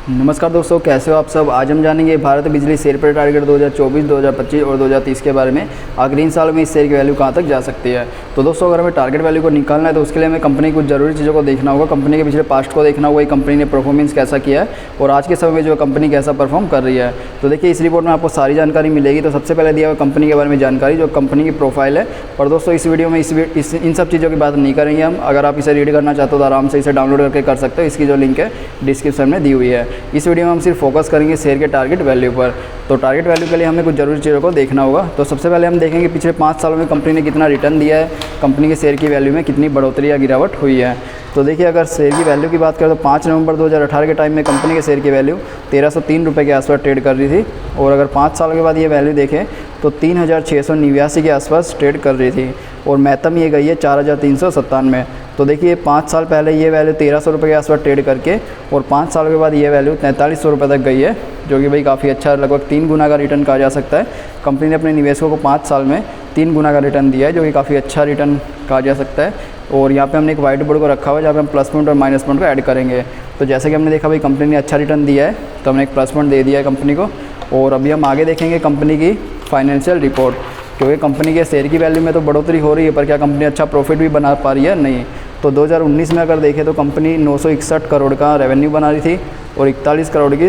नमस्कार दोस्तों, कैसे हो आप सब। आज हम जानेंगे भारत बिजली शेयर पर टारगेट 2024, 2025 और 2030 के बारे में। आखिरी इन सालों में इस शेयर की वैल्यू कहां तक जा सकती है। तो दोस्तों, अगर हमें टारगेट वैल्यू को निकालना है तो उसके लिए हमें कंपनी की कुछ ज़रूरी चीज़ों को देखना होगा। कंपनी के पिछले पास्ट को देखना होगा, कंपनी ने परफॉर्मेंस कैसा किया है और आज के समय में जो कंपनी कैसा परफॉर्म कर रही है। तो देखिए, इस रिपोर्ट में आपको सारी जानकारी मिलेगी। तो सबसे पहले दिया हुआ कंपनी के बारे में जानकारी, जो कंपनी की प्रोफाइल है। और दोस्तों, इस वीडियो में इन सब चीज़ों की बात नहीं करेंगे हम। अगर आप इसे रीड करना चाहते हो तो आराम से इसे डाउनलोड करके कर सकते हो। इसकी जो लिंक है डिस्क्रिप्शन में दी हुई है। इस वीडियो में हम फोकस करेंगे शेयर के टारगेट वैल्यू पर। तो टारगेट वैल्यू के लिए हमें कुछ जरूरी चीज़ों को देखना होगा। तो सबसे पहले हम देखेंगे पिछले 5 सालों में कंपनी ने कितना रिटर्न दिया है, कंपनी के शेयर की वैल्यू में कितनी बढ़ोतरी या गिरावट हुई है। तो देखिए, अगर शेयर की वैल्यू की बात करें तो 5 नवंबर 2018 के टाइम में कंपनी के शेयर की वैल्यू 1303 रुपये के आसपास ट्रेड कर रही थी। और अगर 5 सालों के बाद ये वैल्यू देखें तो 3689 के आसपास ट्रेड कर रही थी। और महत्तम ये गई है 4397। तो देखिए, 5 साल पहले ये वैल्यू 1300 रुपये के आसपास ट्रेड करके और 5 सालों के बाद ये वैल्यू 4300 रुपये तक गई है, जो कि भाई काफ़ी अच्छा, लगभग 3 गुना का रिटर्न कहा जा सकता है। कंपनी ने अपने निवेशकों को 5 साल में 3 गुना का रिटर्न दिया है, जो कि काफ़ी अच्छा रिटर्न कहा जा सकता है। और यहाँ पे हमने एक वाइट बोर्ड को रखा हुआ है जहाँ पे हम प्लस पॉइंट और माइनस पॉइंट को ऐड करेंगे। तो जैसे कि हमने देखा भाई कंपनी ने अच्छा रिटर्न दिया है, तो हमने एक प्लस पॉइंट दे दिया है कंपनी को। और अभी हम आगे देखेंगे कंपनी की फाइनेंशियल रिपोर्ट, क्योंकि कंपनी के शेयर की वैल्यू में तो बढ़ोतरी हो रही है, पर क्या कंपनी अच्छा प्रॉफिट भी बना पा रही है? नहीं। तो 2019 में अगर देखें तो कंपनी 961 करोड़ का रेवेन्यू बना रही थी और 41 करोड़ की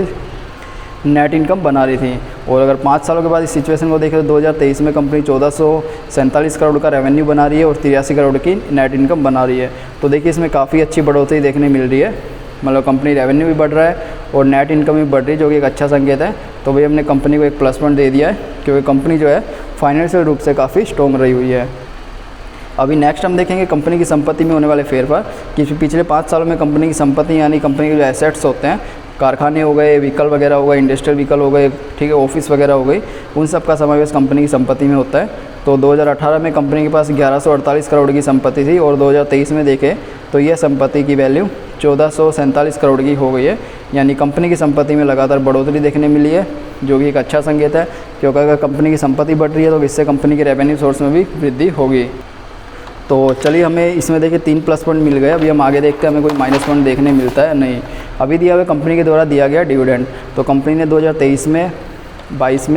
नेट इनकम बना रही थी। और अगर 5 सालों के बाद इस सिचुएशन को देखें तो 2023 में कंपनी 1447 करोड़ का रेवेन्यू बना रही है और 83 करोड़ की नेट इनकम बना रही है। तो देखिए, इसमें काफ़ी अच्छी बढ़ोतरी देखने मिल रही है। मतलब कंपनी रेवेन्यू भी बढ़ रहा है और नेट इनकम भी बढ़ रही है, जो कि एक अच्छा संकेत है। तो भाई हमने कंपनी को एक प्लस पॉइंट दे दिया है, क्योंकि कंपनी जो है फाइनेंशियल रूप से काफ़ी स्ट्रॉन्ग रही हुई है। अभी नेक्स्ट हम देखेंगे कंपनी की संपत्ति में होने वाले फेरफार, कि पिछले 5 सालों में कंपनी की संपत्ति यानी कंपनी के जो एसेट्स होते हैं, कारखाने हो गए, व्हीकल वगैरह हो गए, इंडस्ट्रियल व्हीकल हो गए, ठीक है, ऑफिस वगैरह हो गई, उन सब का समावेश कंपनी की संपत्ति में होता है। तो 2018 में कंपनी के पास 1148 करोड़ की संपत्ति थी और 2023 में देखें तो यह संपत्ति की वैल्यू 1447 करोड़ की हो गई है। यानी कंपनी की संपत्ति में लगातार बढ़ोतरी देखने मिली है, जो कि एक अच्छा संकेत है, क्योंकि अगर कंपनी की संपत्ति बढ़ रही है तो इससे कंपनी के रेवेन्यू सोर्स में भी वृद्धि होगी। तो चलिए, हमें इसमें देखिए 3 प्लस पॉइंट मिल गए। अभी हम आगे देखते हैं हमें कोई माइनस पॉइंट देखने मिलता है नहीं। अभी दिया हुआ कंपनी के द्वारा दिया गया डिविडेंड। तो कंपनी ने 2023 में, 22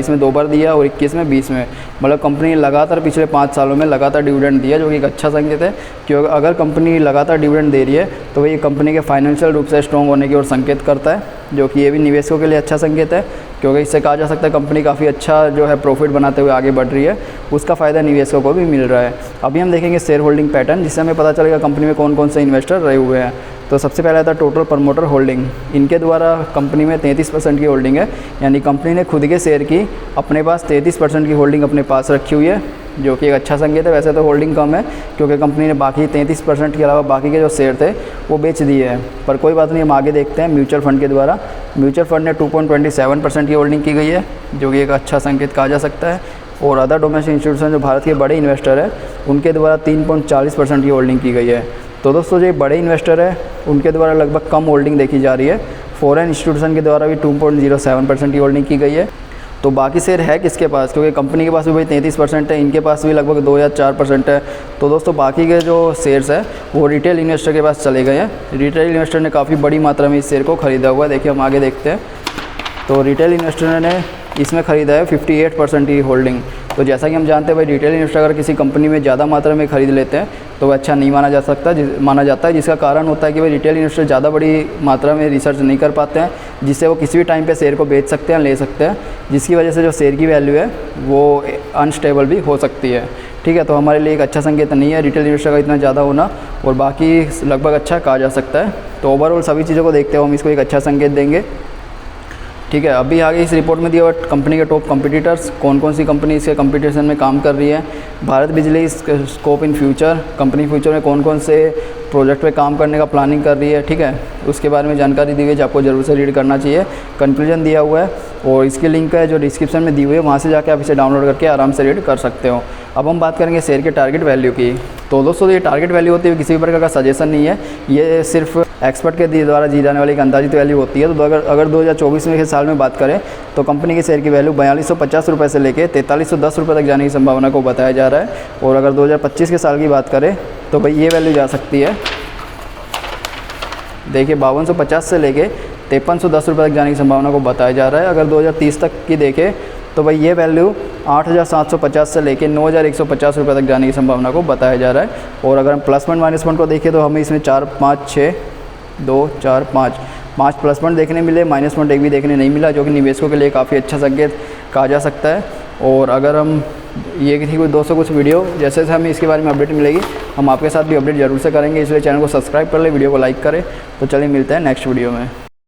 में 2 बार दिया और 21 में, 20 में, मतलब कंपनी ने लगातार पिछले 5 सालों में लगातार डिविडेंड दिया, जो कि एक अच्छा संकेत है। क्योंकि अगर कंपनी लगातार डिविडेंड दे रही है तो ये कंपनी के फाइनेंशियल रूप से स्ट्रॉन्ग होने की ओर संकेत करता है, जो कि ये भी निवेशकों के लिए अच्छा संकेत है। क्योंकि इससे कहा जा सकता है कंपनी काफ़ी अच्छा जो है प्रॉफिट बनाते हुए आगे बढ़ रही है, उसका फ़ायदा निवेशकों को भी मिल रहा है। अभी हम देखेंगे शेयर होल्डिंग पैटर्न, जिससे हमें पता चलेगा कंपनी में कौन कौन से इन्वेस्टर रहे हुए हैं। तो सबसे पहला था टोटल प्रमोटर होल्डिंग। इनके द्वारा कंपनी में 33% की होल्डिंग है, यानी कंपनी ने खुद के शेयर की अपने पास 33% की होल्डिंग अपने पास रखी हुई है, जो कि एक अच्छा संकेत है। वैसे तो होल्डिंग कम है, क्योंकि कंपनी ने बाकी 33% के अलावा बाकी के जो शेयर थे वो बेच दिए हैं। पर कोई बात नहीं, हम आगे देखते हैं म्यूचुअल फंड के द्वारा। म्यूचुअल फंड ने 2.27% की होल्डिंग की गई है, जो कि एक अच्छा संकेत कहा जा सकता है। और अदर डोमेस्टिक इंस्टीट्यूशन जो भारत के बड़े इन्वेस्टर हैं, उनके द्वारा 3.40% की होल्डिंग की गई है। तो दोस्तों, जो बड़े इन्वेस्टर है उनके द्वारा लगभग कम होल्डिंग देखी जा रही है। फॉरेन इंस्टीट्यूशन के द्वारा भी 2.07% की होल्डिंग की गई है। तो बाकी शेयर है किसके पास? क्योंकि कंपनी के पास भी भाई 33% है, इनके पास भी लगभग 2 या 4% है। तो दोस्तों, बाकी के जो शेयर्स है वो रिटेल इन्वेस्टर के पास चले गए हैं। रिटेल इन्वेस्टर ने काफ़ी बड़ी मात्रा में इस शेयर को ख़रीदा हुआ है। देखिए, हम आगे देखते हैं। तो रिटेल इन्वेस्टर ने इसमें ख़रीदा है 58% की होल्डिंग। तो जैसा कि हम जानते हैं भाई, रिटेल इन्वेस्टर अगर किसी कंपनी में ज़्यादा मात्रा में ख़रीद लेते हैं तो वह अच्छा नहीं माना जाता है, जिसका कारण होता है कि भाई रिटेल इन्वेस्टर ज़्यादा बड़ी मात्रा में रिसर्च नहीं कर पाते हैं, जिससे वो किसी भी टाइम पे शेयर को बेच सकते हैं, ले सकते हैं, जिसकी वजह से जो शेयर की वैल्यू है वो अनस्टेबल भी हो सकती है। ठीक है, तो हमारे लिए एक अच्छा संकेत नहीं है रिटेल इन्वेस्टर का इतना ज़्यादा होना, और बाकी लगभग अच्छा कहा जा सकता है। तो ओवरऑल सभी चीज़ों को देखते हुए हम इसको एक अच्छा संकेत देंगे। ठीक है, अभी आगे इस रिपोर्ट में दिया हुआ कंपनी के टॉप कंपटीटर्स, कौन कौन सी कंपनी इसके कंपटीशन में काम कर रही है। भारत बिजली scope in future, company future में कौन कौन से प्रोजेक्ट पे काम करने का प्लानिंग कर रही है। ठीक है, उसके बारे में जानकारी दी हुई है, जो आपको ज़रूर से रीड करना चाहिए। कंक्लूजन दिया हुआ है और इसकी लिंक है जो डिस्क्रिप्शन में दी हुई है, वहाँ से जाके आप इसे डाउनलोड करके आराम से रीड कर सकते हो। अब हम बात करेंगे शेयर के टारगेट वैल्यू की। तो दोस्तों, ये टारगेट वैल्यू होती है, किसी भी प्रकार का सजेशन नहीं है, ये सिर्फ एक्सपर्ट के द्वारा दी जाने वाली एक अंदाजित वैल्यू होती है। तो अगर 2024 के साल में बात करें तो कंपनी के शेयर की वैल्यू 4250 रुपये से लेकर 4310 रुपये तक जाने की संभावना को बताया जा रहा है। और अगर 2025 के साल की बात करें तो भाई ये वैल्यू जा सकती है, देखिए 5250 से लेके 5310 रुपये तक जाने की संभावना को बताया जा रहा है। अगर 2030 तक की देखें तो भाई ये वैल्यू 8750 से लेके 9150 रुपये तक जाने की संभावना को बताया जा रहा है। और अगर हम प्लस पॉइंट माइनस पॉइंट को देखें तो हमें इसमें 4 5 6 2 4 5 प्लस पॉइंट देखने मिले, माइनस पॉइंट एक भी देखने नहीं मिला, जो कि निवेशकों के लिए काफ़ी अच्छा संकेत कहा जा सकता है। और अगर हम ये किसी को दोस्तों कुछ वीडियो जैसे हमें इसके बारे में अपडेट मिलेगी हम आपके साथ भी अपडेट जरूर से करेंगे, इसलिए चैनल को सब्सक्राइब कर ले, वीडियो को लाइक करें। तो चलिए मिलते हैं नेक्स्ट वीडियो में।